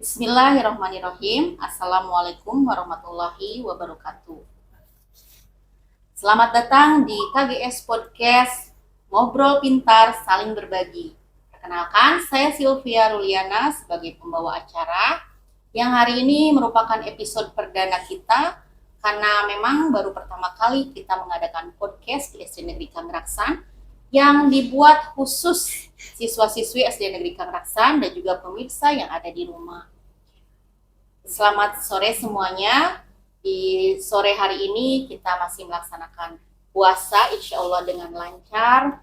Bismillahirrahmanirrahim. Assalamualaikum warahmatullahi wabarakatuh. Selamat datang di KGS Podcast Ngobrol Pintar Saling Berbagi. Perkenalkan, saya Sylvia Ruliana sebagai pembawa acara yang hari ini merupakan episode perdana kita karena memang baru pertama kali kita mengadakan podcast di SD Negeri Kangraksan yang dibuat khusus siswa-siswi SD Negeri Kangraksan dan juga pemirsa yang ada di rumah. Selamat sore semuanya. Di sore hari ini kita masih melaksanakan puasa insya Allah dengan lancar.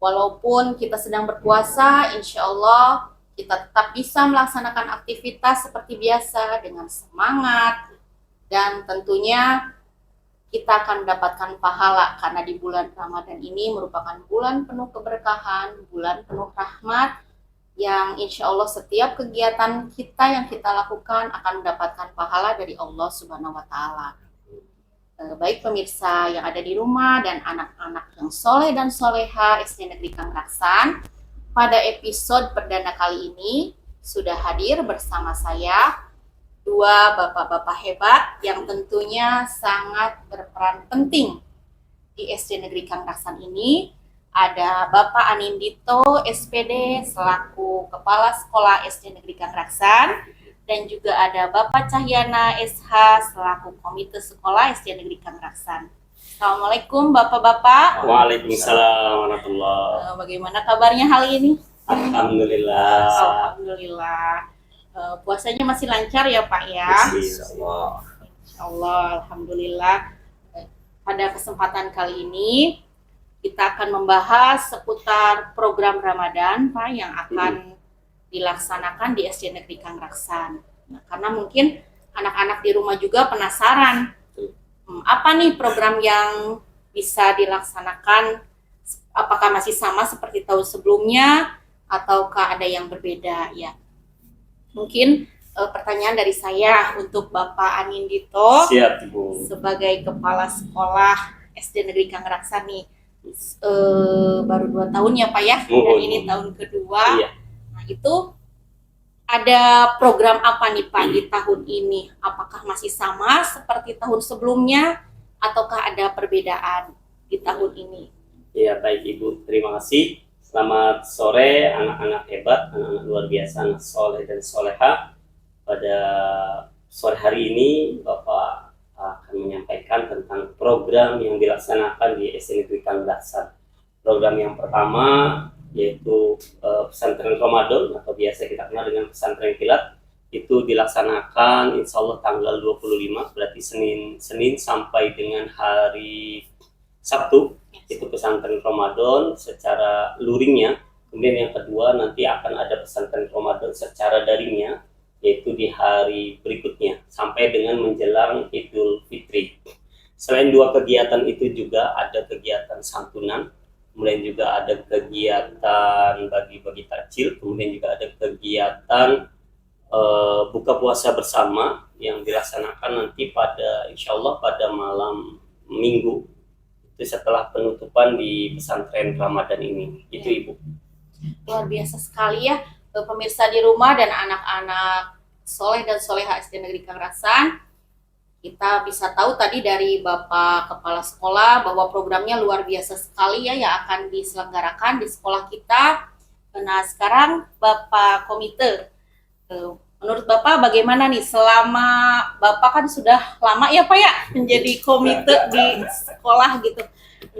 Walaupun kita sedang berpuasa, insya Allah kita tetap bisa melaksanakan aktivitas seperti biasa dengan semangat. Dan tentunya kita akan mendapatkan pahala karena di bulan Ramadan ini merupakan bulan penuh keberkahan, bulan penuh rahmat, yang insya Allah setiap kegiatan kita yang kita lakukan akan mendapatkan pahala dari Allah Subhanahu wa Ta'ala. Baik pemirsa yang ada di rumah dan anak-anak yang soleh dan soleha SD Negeri Kangraksan, pada episode perdana kali ini sudah hadir bersama saya dua bapak-bapak hebat yang tentunya sangat berperan penting di SD Negeri Kangraksan ini. Ada Bapak Anindito SPD selaku Kepala Sekolah SD Negeri Kangraksan dan juga ada Bapak Cahyana SH selaku Komite Sekolah SD Negeri Kangraksan. Assalamualaikum Bapak-bapak. Waalaikumsalam warahmatullahi. Bagaimana kabarnya hari ini? Alhamdulillah. Alhamdulillah. Puasanya masih lancar ya Pak ya? Insyaallah. Insyaallah, alhamdulillah. Pada kesempatan kali ini kita akan membahas seputar program Ramadan Pak yang akan dilaksanakan di SD Negeri Kangraksan. Nah, karena mungkin anak-anak di rumah juga penasaran apa nih program yang bisa dilaksanakan, apakah masih sama seperti tahun sebelumnya ataukah ada yang berbeda ya. Mungkin pertanyaan dari saya untuk Bapak Anindito. Siap, Ibu. Sebagai Kepala Sekolah SD Negeri Kangraksan nih, baru 2 tahun ya Pak ya, dan ini tahun kedua. Iya. Nah itu ada program apa nih Pak di tahun ini? Apakah masih sama seperti tahun sebelumnya ataukah ada perbedaan di tahun ini? Iya, baik Ibu. Terima kasih. Selamat sore anak-anak hebat, anak-anak luar biasa, anak soleh dan soleha. Pada sore hari ini Bapak akan menyampaikan tentang program yang dilaksanakan di SD Negeri Kangraksan. Program yang pertama yaitu pesantren Ramadan atau biasa kita kenal dengan pesantren kilat. Itu dilaksanakan insya Allah tanggal 25, berarti Senin sampai dengan hari Sabtu. Itu pesantren Ramadan secara luringnya. Kemudian yang kedua nanti akan ada pesantren Ramadan secara daringnya, yaitu di hari berikutnya sampai dengan menjelang Idul Fitri. Selain dua kegiatan itu juga ada kegiatan santunan, kemudian juga ada kegiatan bagi-bagi takjil, kemudian juga ada kegiatan buka puasa bersama yang dilaksanakan nanti pada insya Allah pada malam Minggu itu setelah penutupan di pesantren Ramadan ini. Itu Ibu. Luar biasa sekali ya pemirsa di rumah dan anak-anak soleh dan soleha SD Negeri Kangraksan. Kita bisa tahu tadi dari Bapak Kepala Sekolah bahwa programnya luar biasa sekali ya yang akan diselenggarakan di sekolah kita. Nah sekarang Bapak Komite, menurut Bapak bagaimana nih selama Bapak kan sudah lama ya Pak ya menjadi komite di sekolah gitu.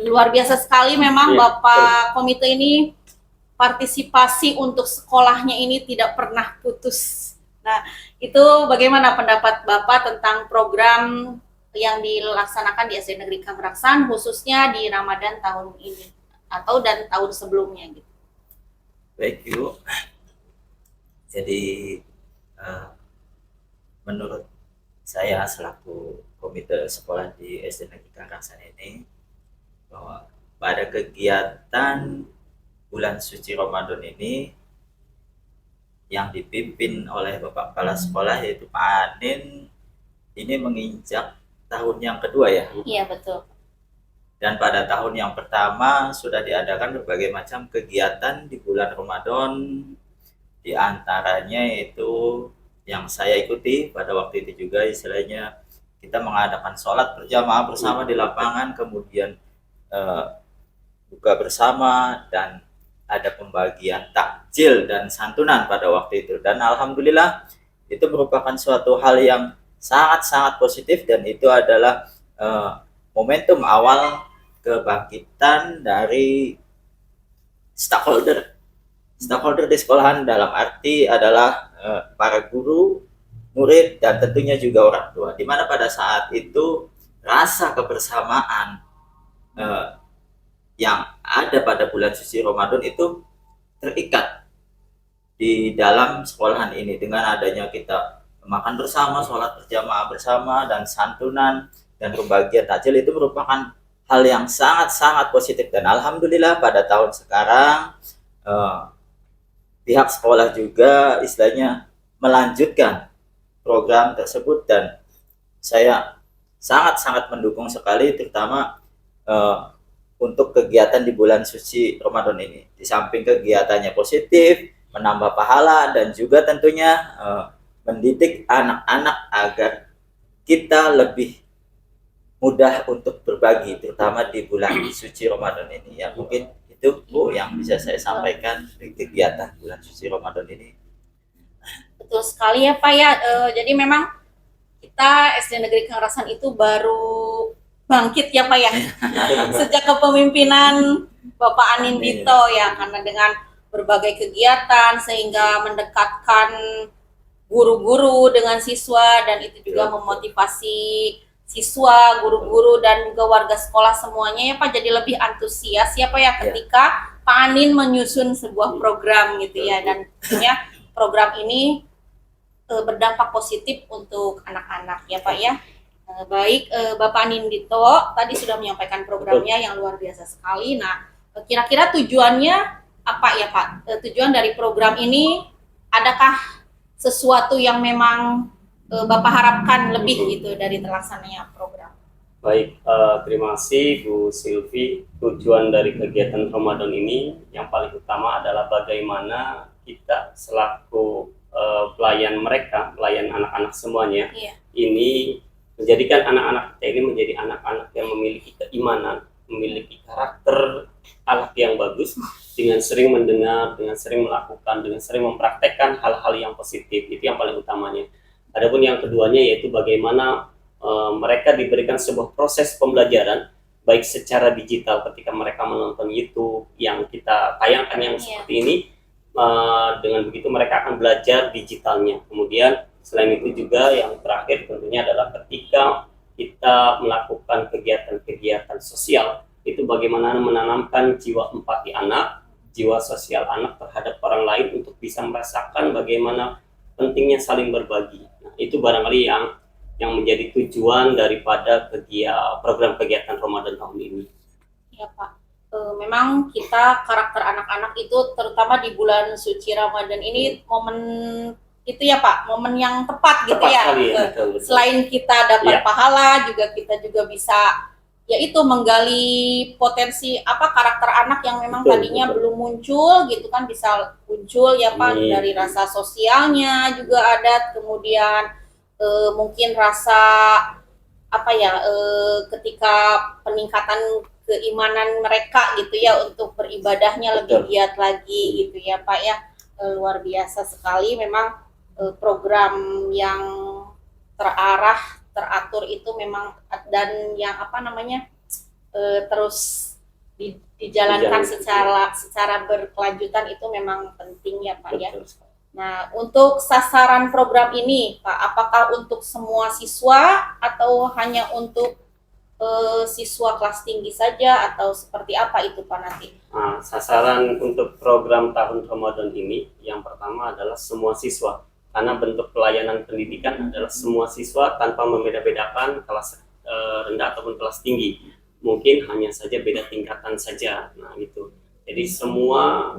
Luar biasa sekali memang Bapak komite ini partisipasi untuk sekolahnya ini tidak pernah putus. Nah, itu bagaimana pendapat Bapak tentang program yang dilaksanakan di SD Negeri Kangraksan khususnya di Ramadan tahun ini atau dan tahun sebelumnya gitu. Baik Ibu. Jadi menurut saya selaku komite sekolah di SD Negeri Kangraksan ini bahwa pada kegiatan bulan suci Ramadan ini yang dipimpin oleh Bapak Kepala Sekolah yaitu Pak Anin ini menginjak tahun yang kedua ya. Iya betul. Dan pada tahun yang pertama sudah diadakan berbagai macam kegiatan di bulan Ramadan, di antaranya itu yang saya ikuti pada waktu itu juga istilahnya kita mengadakan sholat berjamaah bersama di lapangan, kemudian eh, buka bersama, dan ada pembagian takjil dan santunan pada waktu itu. Dan alhamdulillah itu merupakan suatu hal yang sangat-sangat positif, dan itu adalah momentum awal kebangkitan dari stakeholder di sekolahan, dalam arti adalah para guru, murid, dan tentunya juga orang tua, di mana pada saat itu rasa kebersamaan yang ada pada bulan suci Ramadan itu terikat di dalam sekolahan ini dengan adanya kita makan bersama, sholat berjamaah bersama, dan santunan dan pembagian takjil. Itu merupakan hal yang sangat-sangat positif, dan alhamdulillah pada tahun sekarang pihak sekolah juga istilahnya melanjutkan program tersebut, dan saya sangat-sangat mendukung sekali, terutama untuk kegiatan di bulan suci Ramadan ini. Di samping kegiatannya positif, menambah pahala, dan juga tentunya mendidik anak-anak agar kita lebih mudah untuk berbagi, terutama di bulan suci Ramadan ini. Ya, mungkin itu Bu yang bisa saya sampaikan di kegiatan bulan suci Ramadan ini. Betul sekali ya Pak ya. Jadi memang kita SD Negeri Kang Rasan itu baru bangkit ya Pak ya. Sejak kepemimpinan Bapak Anin Dito ya, karena dengan berbagai kegiatan sehingga mendekatkan guru-guru dengan siswa, dan itu juga memotivasi siswa, guru-guru, dan juga warga sekolah semuanya ya Pak, jadi lebih antusias ya Pak ya ketika Pak Anin menyusun sebuah program gitu ya, dan tentunya program ini berdampak positif untuk anak-anak ya Pak ya. Baik, Bapak Anin Dito tadi sudah menyampaikan programnya yang luar biasa sekali. Nah, kira-kira tujuannya apa ya Pak? Tujuan dari program ini, adakah sesuatu yang memang Bapak harapkan lebih gitu dari terlaksananya program? Baik, terima kasih Bu Silvi. Tujuan dari kegiatan Ramadan ini yang paling utama adalah bagaimana kita selaku pelayan mereka, pelayan anak-anak semuanya, ini menjadikan anak-anak kita ini menjadi anak-anak yang memiliki keimanan, memiliki karakter akhlak yang bagus, dengan sering mendengar, dengan sering melakukan, dengan sering mempraktekkan hal-hal yang positif. Itu yang paling utamanya. Adapun yang keduanya yaitu bagaimana mereka diberikan sebuah proses pembelajaran baik secara digital ketika mereka menonton YouTube yang kita tayangkan yang seperti ini. Dengan begitu mereka akan belajar digitalnya. Kemudian selain itu juga yang terakhir tentunya adalah ketika kita melakukan kegiatan-kegiatan sosial, itu bagaimana menanamkan jiwa empati anak, jiwa sosial anak terhadap orang lain untuk bisa merasakan bagaimana pentingnya saling berbagi. Nah, itu barangkali yang menjadi tujuan daripada program kegiatan Ramadan tahun ini. Ya Pak. Memang kita karakter anak-anak itu terutama di bulan suci Ramadan ini momen itu ya Pak, momen yang tepat gitu ya. Sekali, betul. Selain kita dapat pahala, juga kita juga bisa yaitu menggali potensi karakter anak yang memang tadinya belum muncul gitu kan, bisa muncul ya Pak. Dari rasa sosialnya juga ada, kemudian mungkin rasa ketika peningkatan keimanan mereka gitu ya, untuk beribadahnya lebih giat lagi gitu ya Pak ya. Luar biasa sekali memang program yang terarah, teratur itu memang, dan yang terus dijalankan secara berkelanjutan itu memang penting ya Pak ya. Nah, untuk sasaran program ini Pak, apakah untuk semua siswa atau hanya untuk siswa kelas tinggi saja, atau seperti apa itu Pak nanti? Nah, sasaran untuk program tahun Ramadan ini yang pertama adalah semua siswa, karena bentuk pelayanan pendidikan adalah semua siswa tanpa membeda-bedakan kelas rendah ataupun kelas tinggi, mungkin hanya saja beda tingkatan saja. Nah gitu, jadi semua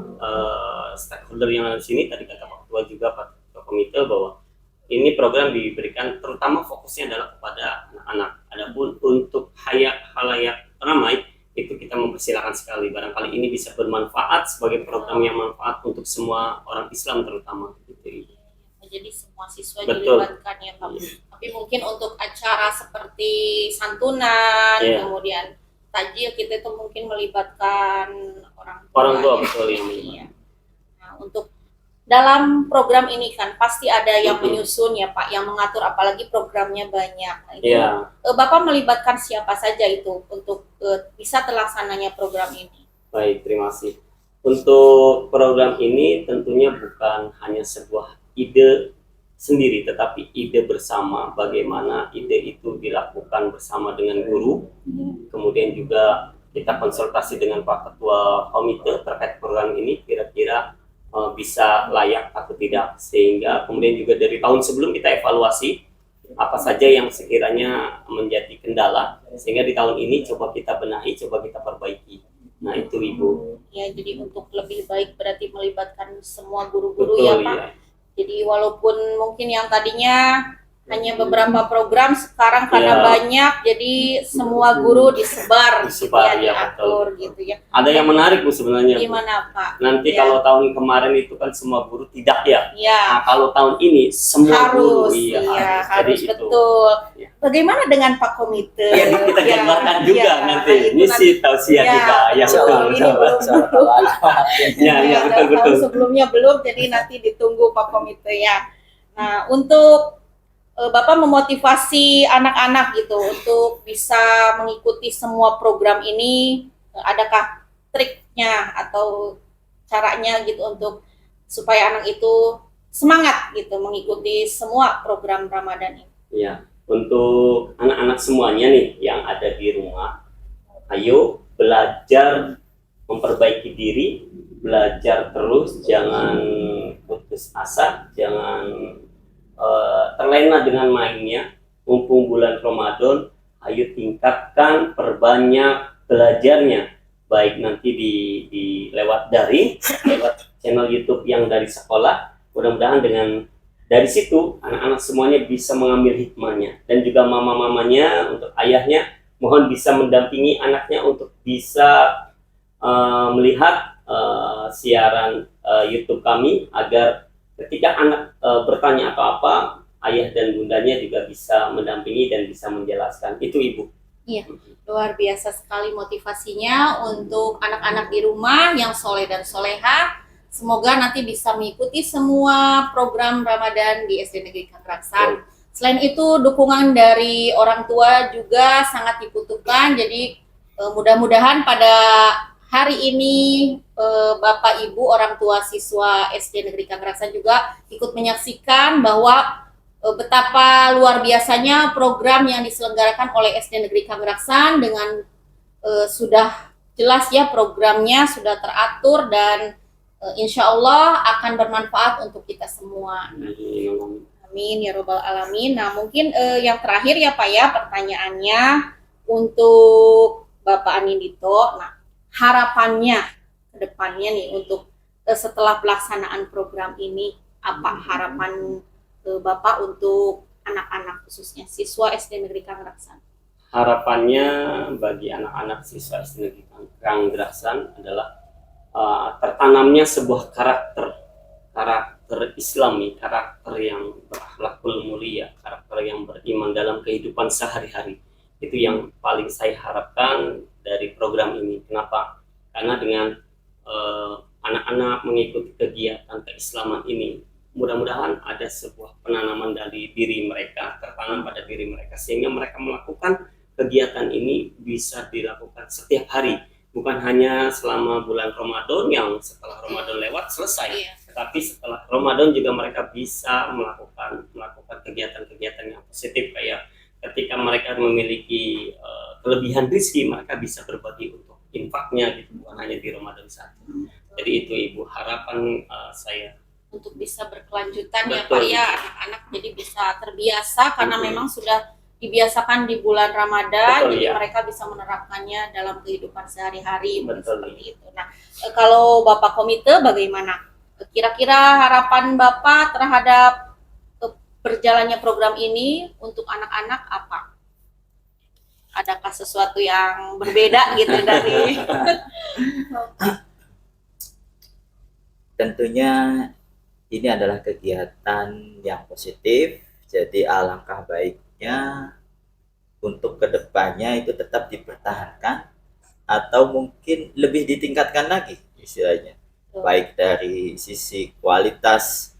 stakeholder yang ada di sini, tadi kata Pak Ketua juga Pak Komite, bahwa ini program diberikan terutama fokusnya adalah kepada anak-anak. Adapun untuk halayak ramai itu kita mempersilahkan sekali, barangkali ini bisa bermanfaat sebagai program yang manfaat untuk semua orang Islam terutama gitu. Jadi semua semua siswa Betul. dilibatkan ya Pak. Tapi mungkin untuk acara seperti santunan, Iya. kemudian takjil kita itu mungkin melibatkan orang Orang tua ya. betul yang Iya. Nah, untuk dalam program ini kan pasti ada yang Mhm. menyusun ya Pak, yang mengatur, apalagi programnya banyak. Nah, itu Iya. Bapak melibatkan siapa saja itu untuk bisa terlaksananya program ini? Baik, terima kasih. Untuk program ini tentunya bukan hanya sebuah ide sendiri, tetapi ide bersama. Bagaimana ide itu dilakukan bersama dengan guru, kemudian juga kita konsultasi dengan Pak Ketua Komite terkait program ini, kira-kira bisa layak atau tidak, sehingga kemudian juga dari tahun sebelum kita evaluasi apa saja yang sekiranya menjadi kendala, sehingga di tahun ini coba kita benahi, coba kita perbaiki. Nah itu Ibu. Ya, jadi untuk lebih baik berarti melibatkan semua guru-guru Betul ya Pak. ya. Jadi walaupun mungkin yang tadinya hanya beberapa program, sekarang karena Iya. banyak, jadi semua guru disebar gitu Disebar, ya, ya, diatur betul. gitu ya. Ada yang menarik Bu sebenarnya Bu. Gimana Pak? Nanti Ya. kalau tahun kemarin itu kan semua guru tidak ya. Ya, Nah kalau tahun ini semua harus, guru iya, Jadi harus itu. betul. Ya. Bagaimana dengan Pak Komite? Ya, kita Ya, gambarkan juga ya, nanti. itu Misi tausiah Ya, juga. Ya betul. betul. Ini betul. belum. Ya, ya betul tahun betul. sebelumnya belum, jadi nanti ditunggu Pak Komite ya. Nah, untuk Bapak memotivasi anak-anak gitu untuk bisa mengikuti semua program ini, adakah triknya atau caranya gitu untuk supaya anak itu semangat gitu mengikuti semua program Ramadan ini? Ya, untuk anak-anak semuanya nih yang ada di rumah, ayo belajar memperbaiki diri, belajar terus, jangan putus asa, jangan terlena dengan mainnya. Mumpung bulan Ramadan, ayo tingkatkan, perbanyak belajarnya, baik nanti di lewat daring, lewat channel YouTube yang dari sekolah. Mudah-mudahan dengan dari situ anak-anak semuanya bisa mengambil hikmahnya, dan juga mama-mamanya untuk ayahnya mohon bisa mendampingi anaknya untuk bisa melihat siaran YouTube kami, agar ketika anak bertanya atau apa, ayah dan bundanya juga bisa mendampingi dan bisa menjelaskan. Itu Ibu. Iya, luar biasa sekali motivasinya untuk anak-anak di rumah yang soleh dan soleha. Semoga nanti bisa mengikuti semua program Ramadan di SD Negeri Kang Raksan. Selain itu, dukungan dari orang tua juga sangat dibutuhkan. Jadi mudah-mudahan pada hari ini Bapak Ibu orang tua siswa SD Negeri Kang Raksan juga ikut menyaksikan bahwa betapa luar biasanya program yang diselenggarakan oleh SD Negeri Kang Raksan dengan sudah jelas ya programnya sudah teratur dan insya Allah akan bermanfaat untuk kita semua. Amin ya robbal alamin. Nah mungkin yang terakhir ya Pak ya pertanyaannya untuk Bapak Anindito. Nah harapannya ke depannya nih untuk setelah pelaksanaan program ini, apa harapan Bapak untuk anak-anak khususnya siswa SD Negeri Kang Raksan? Harapannya bagi anak-anak siswa SD Negeri Kang Raksan adalah tertanamnya sebuah karakter Islami, karakter yang berakhlakul mulia, karakter yang beriman dalam kehidupan sehari-hari. Itu yang paling saya harapkan dari program ini. Kenapa? Karena dengan anak-anak mengikuti kegiatan keislaman ini, mudah-mudahan ada sebuah penanaman dari diri mereka, tertanam pada diri mereka, sehingga mereka melakukan kegiatan ini bisa dilakukan setiap hari, bukan hanya selama bulan Ramadan yang setelah Ramadan lewat selesai, tetapi setelah Ramadan juga mereka bisa melakukan kegiatan-kegiatan yang positif, kayak ketika mereka memiliki kelebihan rezeki, mereka bisa berbagi untuk infaknya gitu, bukan hanya di Ramadan saja. Jadi itu Ibu harapan saya. Untuk bisa berkelanjutan. Betul. Ya Pak ya, anak-anak jadi bisa terbiasa karena memang sudah dibiasakan di bulan Ramadan. Betul, jadi ya. Mereka bisa menerapkannya dalam kehidupan sehari-hari. Betul. Seperti itu. Nah kalau Bapak Komite bagaimana? Kira-kira harapan Bapak terhadap berjalannya program ini untuk anak-anak apa? Adakah sesuatu yang berbeda gitu dari Tentunya ini adalah kegiatan yang positif, jadi alangkah baiknya untuk kedepannya itu tetap dipertahankan atau mungkin lebih ditingkatkan lagi istilahnya, baik dari sisi kualitas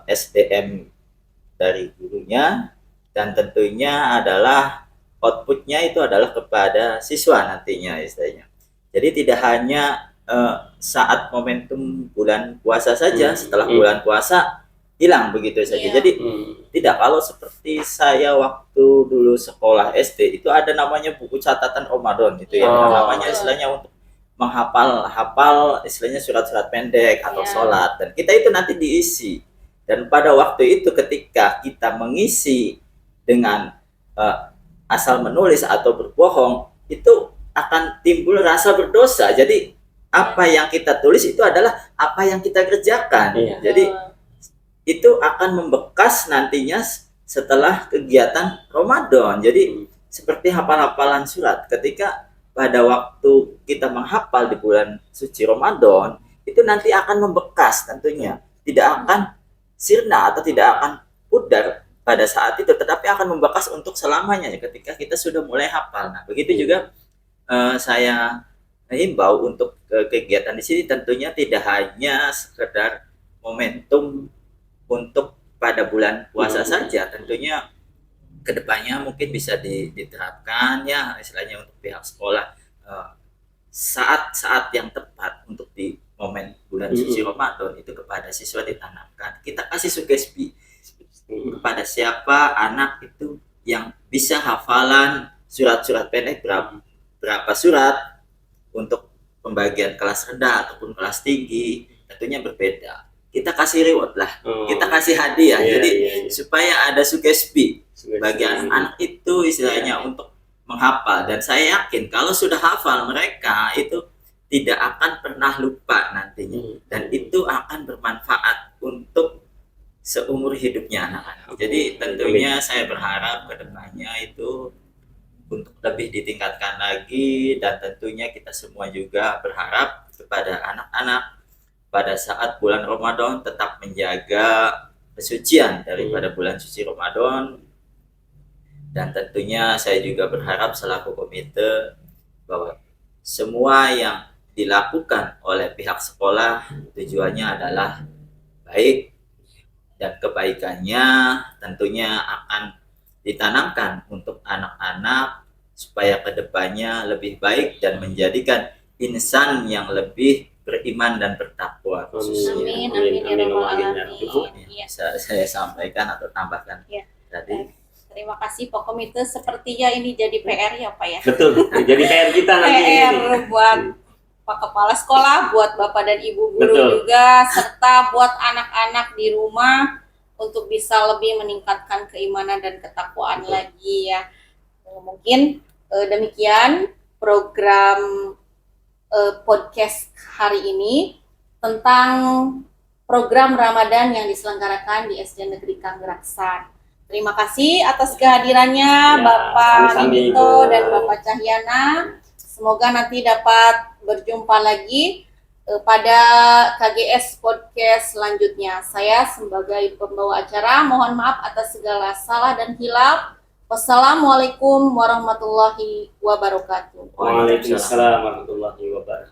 SDM dari gurunya, dan tentunya adalah outputnya itu adalah kepada siswa nantinya istilahnya. Jadi tidak hanya saat momentum bulan puasa saja, setelah bulan puasa hilang begitu saja. Jadi tidak, kalau seperti saya waktu dulu sekolah SD itu ada namanya buku catatan Ramadan gitu ya, namanya istilahnya untuk menghafal istilahnya surat-surat pendek atau sholat, dan kita itu nanti diisi. Dan pada waktu itu ketika kita mengisi dengan asal menulis atau berbohong, itu akan timbul rasa berdosa. Jadi apa yang kita tulis itu adalah apa yang kita kerjakan. Jadi itu akan membekas nantinya setelah kegiatan Ramadan. Jadi seperti hafal-hafalan surat, ketika pada waktu kita menghafal di bulan suci Ramadan, itu nanti akan membekas tentunya. Tidak akan sirna atau tidak akan pudar pada saat itu, tetapi akan membekas untuk selamanya ketika kita sudah mulai hafal. Nah, begitu juga saya himbau untuk kegiatan di sini tentunya tidak hanya sekedar momentum untuk pada bulan puasa saja, tentunya kedepannya mungkin bisa diterapkan ya istilahnya untuk pihak sekolah saat-saat yang tepat untuk di momen bulan suci Ramadan itu kepada siswa ditanamkan. Kita kasih sugesti kepada siapa anak itu yang bisa hafalan surat-surat pendek berapa surat, untuk pembagian kelas rendah ataupun kelas tinggi tentunya berbeda. Kita kasih reward lah, kita kasih hadiah, jadi supaya ada sugesti bagi anak-anak itu istilahnya untuk menghafal. Dan saya yakin kalau sudah hafal mereka itu tidak akan pernah lupa nantinya, dan itu akan bermanfaat untuk seumur hidupnya anak-anak. Jadi tentunya saya berharap kedepannya itu untuk lebih ditingkatkan lagi, dan tentunya kita semua juga berharap kepada anak-anak pada saat bulan Ramadan tetap menjaga kesucian daripada bulan suci Ramadan. Dan tentunya saya juga berharap selaku komite bahwa semua yang dilakukan oleh pihak sekolah tujuannya adalah baik, dan kebaikannya tentunya akan ditanamkan untuk anak-anak supaya kedepannya lebih baik dan menjadikan insan yang lebih beriman dan bertakwa khususnya. Amin ya rabbal alamin. Saya sampaikan atau tambahkan tadi. Terima kasih Pak Komite, sepertinya ini jadi PR ya Pak ya. Betul, jadi PR kita nanti. PR buat Pak Kepala Sekolah, buat Bapak dan Ibu Guru juga, serta buat anak-anak di rumah untuk bisa lebih meningkatkan keimanan dan ketakwaan lagi ya. Mungkin demikian program podcast hari ini tentang program Ramadan yang diselenggarakan di SD Negeri Kanggeraksan. Terima kasih atas kehadirannya Bapak Nito dan Bapak Cahyana. Semoga nanti dapat berjumpa lagi pada KGS Podcast selanjutnya. Saya sebagai pembawa acara mohon maaf atas segala salah dan hilaf. Wassalamualaikum warahmatullahi wabarakatuh. Waalaikumsalam warahmatullahi wabarakatuh.